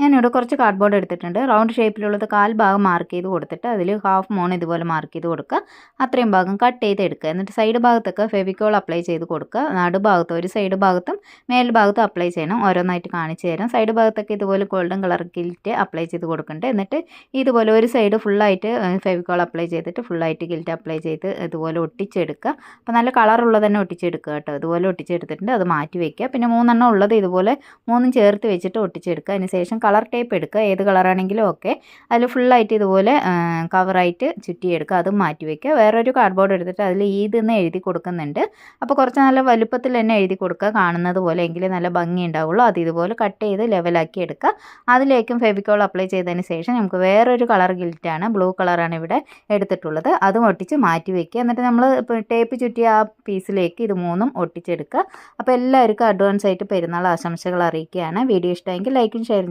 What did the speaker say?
ഞാനിവിടെ കുറച്ച് കാർഡ്ബോർഡ് എടുത്തിട്ടുണ്ട്. റൗണ്ട് ഷേപ്പിലുള്ളത് കാൽ ഭാഗം മാർക്ക് ചെയ്ത് കൊടുത്തിട്ട് അതിൽ ഹാഫ് മൂൺ ഇതുപോലെ മാർക്ക് ചെയ്ത് കൊടുക്കുക. അത്രയും ഭാഗം കട്ട് ചെയ്ത് എടുക്കുക. എന്നിട്ട് സൈഡ് ഭാഗത്തൊക്കെ ഫെവിക്കോൾ അപ്ലൈ ചെയ്ത് കൊടുക്കുക. നടുഭാഗത്ത് ഒരു സൈഡ് ഭാഗത്തും മേൽ ഭാഗത്തും അപ്ലൈ ചെയ്യണം. ഓരോന്നായിട്ട് കാണിച്ചു തരാം. സൈഡ് ഭാഗത്തൊക്കെ ഇതുപോലെ ഗോൾഡൻ കളർ ഗിൽറ്റ് അപ്ലൈ ചെയ്ത് കൊടുക്കുന്നുണ്ട്. എന്നിട്ട് ഇതുപോലെ ഒരു സൈഡ് ഫുള്ളായിട്ട് ഫെവിക്കോൾ അപ്ലൈ ചെയ്തിട്ട് ഫുള്ളായിട്ട് ഗിൽറ്റ് അപ്ലൈ ചെയ്ത് ഇതുപോലെ ഒട്ടിച്ചെടുക്കുക. അപ്പോൾ നല്ല കളറുള്ളത് തന്നെ ഒട്ടിച്ചെടുക്കുക കേട്ടോ. ഇതുപോലെ ഒട്ടിച്ചെടുത്തിട്ടുണ്ട്. അത് മാറ്റി വയ്ക്കുക. പിന്നെ 3 ഉള്ളത് ഇതുപോലെ 3 ചേർത്ത് വെച്ചിട്ട് ഒട്ടിച്ചെടുക്കുക. അതിന് ശേഷം കളർ ടേപ്പ് എടുക്കുക. ഏത് കളറാണെങ്കിലും ഓക്കെ. അതിൽ ഫുള്ളായിട്ട് ഇതുപോലെ കവറായിട്ട് ചുറ്റിയെടുക്കുക. അതും മാറ്റി വയ്ക്കുക. വേറൊരു കാർഡ്ബോർഡ് എടുത്തിട്ട് അതിൽ ഈദ് എന്ന് എഴുതി കൊടുക്കുന്നുണ്ട്. അപ്പോൾ കുറച്ച് നല്ല വലുപ്പത്തിൽ തന്നെ എഴുതി കൊടുക്കുക. കാണുന്നത് പോലെ, എങ്കിലേ നല്ല ഭംഗി ഉണ്ടാവുള്ളൂ. അത് ഇതുപോലെ കട്ട് ചെയ്ത് ലെവലാക്കി എടുക്കുക. അതിലേക്കും ഫെവിക്കോൾ അപ്ലൈ ചെയ്തതിന് ശേഷം നമുക്ക് വേറൊരു കളർ ഗിൽറ്റാണ്, ബ്ലൂ കളറാണ് ഇവിടെ എടുത്തിട്ടുള്ളത്. അതും ഒട്ടിച്ച് മാറ്റി വയ്ക്കുക. എന്നിട്ട് നമ്മൾ ടേപ്പ് ചുറ്റിയ ആ പീസിലേക്ക് ഇത് 3 ഒട്ടിച്ചെടുക്കുക. അപ്പോൾ എല്ലാവർക്കും അഡ്വാൻസ് ആയിട്ട് പെരുന്നാൾ ആശംസകൾ അറിയിക്കുകയാണ്. വീഡിയോ ഇഷ്ടമെങ്കിൽ ലൈക്കും ഷെയറും